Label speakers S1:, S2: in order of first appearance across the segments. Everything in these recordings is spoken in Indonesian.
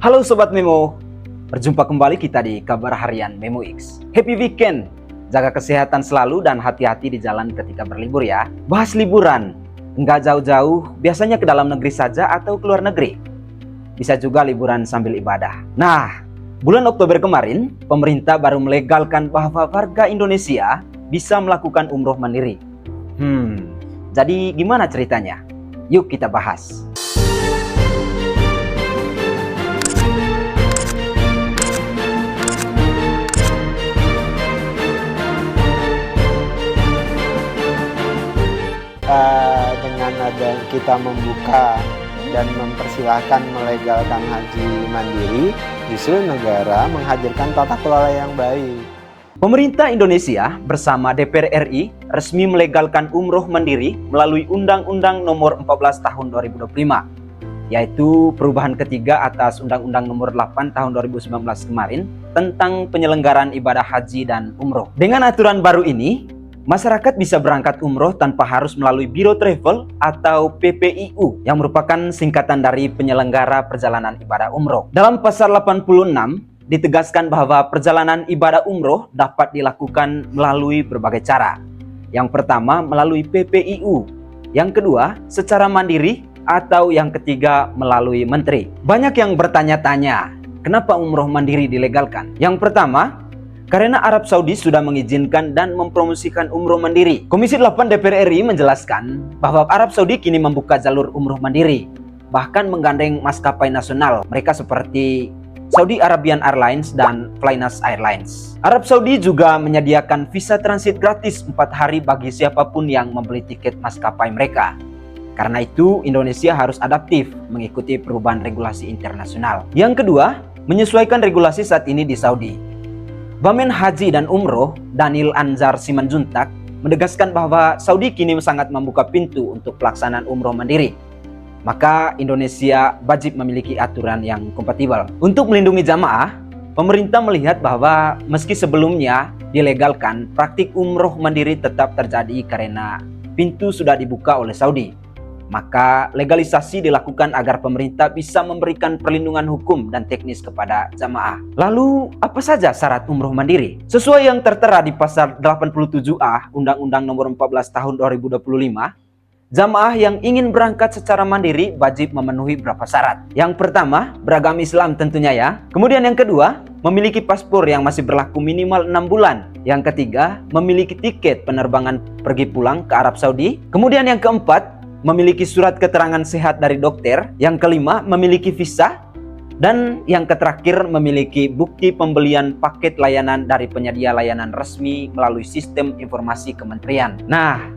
S1: Halo Sobat Memo, berjumpa kembali kita di kabar harian Memo X. Happy weekend, jaga kesehatan selalu dan hati-hati di jalan ketika berlibur ya. Bahas liburan, nggak jauh-jauh, biasanya ke dalam negeri saja atau ke luar negeri. Bisa juga liburan sambil ibadah. Nah, bulan Oktober kemarin, pemerintah baru melegalkan bahwa warga Indonesia bisa melakukan umroh mandiri. Jadi gimana ceritanya? Yuk kita bahas.
S2: Dengan ada kita membuka dan mempersilahkan melegalkan haji mandiri, justru negara menghadirkan tata kelola yang baik.
S1: Pemerintah Indonesia bersama DPR RI resmi melegalkan umroh mandiri melalui Undang-Undang Nomor 14 Tahun 2025, yaitu perubahan ketiga atas Undang-Undang Nomor 8 Tahun 2019 kemarin tentang penyelenggaraan ibadah haji dan umroh. Dengan aturan baru ini, masyarakat bisa berangkat umroh tanpa harus melalui Biro Travel atau PPIU yang merupakan singkatan dari penyelenggara perjalanan ibadah umroh. Dalam pasal 86 ditegaskan bahwa perjalanan ibadah umroh dapat dilakukan melalui berbagai cara. Yang pertama melalui PPIU, yang kedua secara mandiri, atau yang ketiga melalui menteri. Banyak yang bertanya-tanya, kenapa umroh mandiri dilegalkan? Yang pertama, karena Arab Saudi sudah mengizinkan dan mempromosikan umroh mandiri. Komisi 8 DPR RI menjelaskan bahwa Arab Saudi kini membuka jalur umroh mandiri, bahkan menggandeng maskapai nasional mereka seperti Saudi Arabian Airlines dan Flynas Airlines. Arab Saudi juga menyediakan visa transit gratis 4 hari bagi siapapun yang membeli tiket maskapai mereka. Karena itu, Indonesia harus adaptif mengikuti perubahan regulasi internasional. Yang kedua, menyesuaikan regulasi saat ini di Saudi. Wamen Haji dan Umroh Daniel Anzar Simanjuntak menegaskan bahwa Saudi kini sangat membuka pintu untuk pelaksanaan umroh mandiri. Maka Indonesia wajib memiliki aturan yang kompatibel. Untuk melindungi jamaah, pemerintah melihat bahwa meski sebelumnya dilegalkan, praktik umroh mandiri tetap terjadi karena pintu sudah dibuka oleh Saudi. Maka legalisasi dilakukan agar pemerintah bisa memberikan perlindungan hukum dan teknis kepada jamaah. Lalu, apa saja syarat umroh mandiri? Sesuai yang tertera di pasal 87A Undang-Undang Nomor 14 Tahun 2025, jamaah yang ingin berangkat secara mandiri wajib memenuhi beberapa syarat. Yang pertama, beragama Islam tentunya ya. Kemudian yang kedua, memiliki paspor yang masih berlaku minimal 6 bulan. Yang ketiga, memiliki tiket penerbangan pergi pulang ke Arab Saudi. Kemudian yang keempat, memiliki surat keterangan sehat dari dokter. Yang kelima, memiliki visa. Dan yang terakhir, memiliki bukti pembelian paket layanan dari penyedia layanan resmi melalui sistem informasi kementerian. Nah,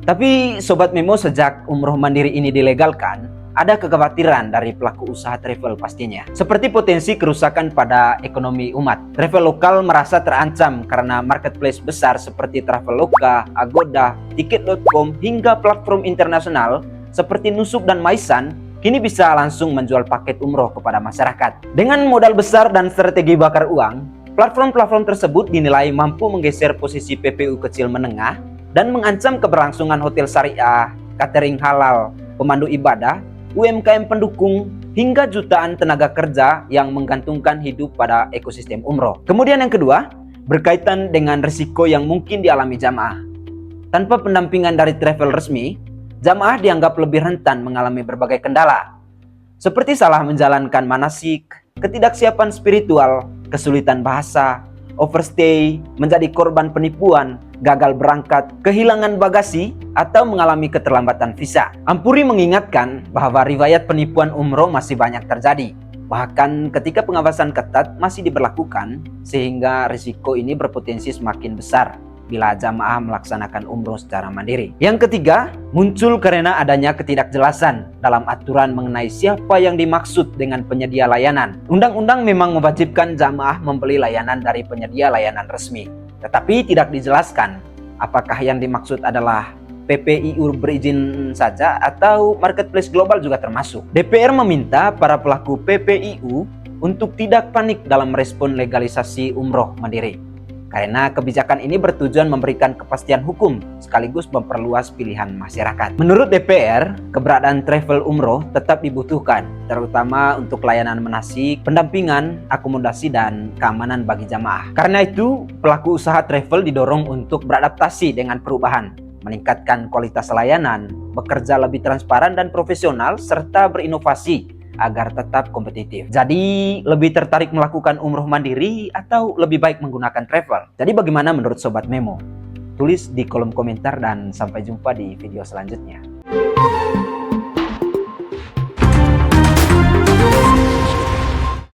S1: tapi Sobat Memo, sejak umroh mandiri ini dilegalkan, ada kekhawatiran dari pelaku usaha travel pastinya. Seperti potensi kerusakan pada ekonomi umat. Travel lokal merasa terancam karena marketplace besar seperti Traveloka, Agoda, Tiket.com hingga platform internasional seperti Nusuk dan Maisan kini bisa langsung menjual paket umroh kepada masyarakat. Dengan modal besar dan strategi bakar uang, platform-platform tersebut dinilai mampu menggeser posisi PPU kecil menengah dan mengancam keberlangsungan hotel syariah, catering halal, pemandu ibadah, UMKM pendukung, hingga jutaan tenaga kerja yang menggantungkan hidup pada ekosistem umroh. Kemudian yang kedua, berkaitan dengan risiko yang mungkin dialami jamaah. Tanpa pendampingan dari travel resmi, jamaah dianggap lebih rentan mengalami berbagai kendala, seperti salah menjalankan manasik, ketidaksiapan spiritual, kesulitan bahasa, overstay, menjadi korban penipuan, gagal berangkat, kehilangan bagasi, atau mengalami keterlambatan visa. Ampuri mengingatkan bahwa riwayat penipuan umroh masih banyak terjadi. Bahkan ketika pengawasan ketat masih diberlakukan, sehingga risiko ini berpotensi semakin besar bila jamaah melaksanakan umroh secara mandiri. Yang ketiga, muncul karena adanya ketidakjelasan dalam aturan mengenai siapa yang dimaksud dengan penyedia layanan. Undang-undang memang mewajibkan jamaah membeli layanan dari penyedia layanan resmi, tetapi tidak dijelaskan apakah yang dimaksud adalah PPIU berizin saja atau marketplace global juga termasuk. DPR meminta para pelaku PPIU untuk tidak panik dalam merespon legalisasi umroh mandiri. Karena kebijakan ini bertujuan memberikan kepastian hukum sekaligus memperluas pilihan masyarakat. Menurut DPR, keberadaan travel umroh tetap dibutuhkan, terutama untuk layanan manasik, pendampingan, akomodasi, dan keamanan bagi jamaah. Karena itu, pelaku usaha travel didorong untuk beradaptasi dengan perubahan, meningkatkan kualitas layanan, bekerja lebih transparan dan profesional, serta berinovasi agar tetap kompetitif. Jadi, lebih tertarik melakukan umroh mandiri atau lebih baik menggunakan travel? Jadi bagaimana menurut Sobat Memo? Tulis di kolom komentar dan sampai jumpa di video selanjutnya.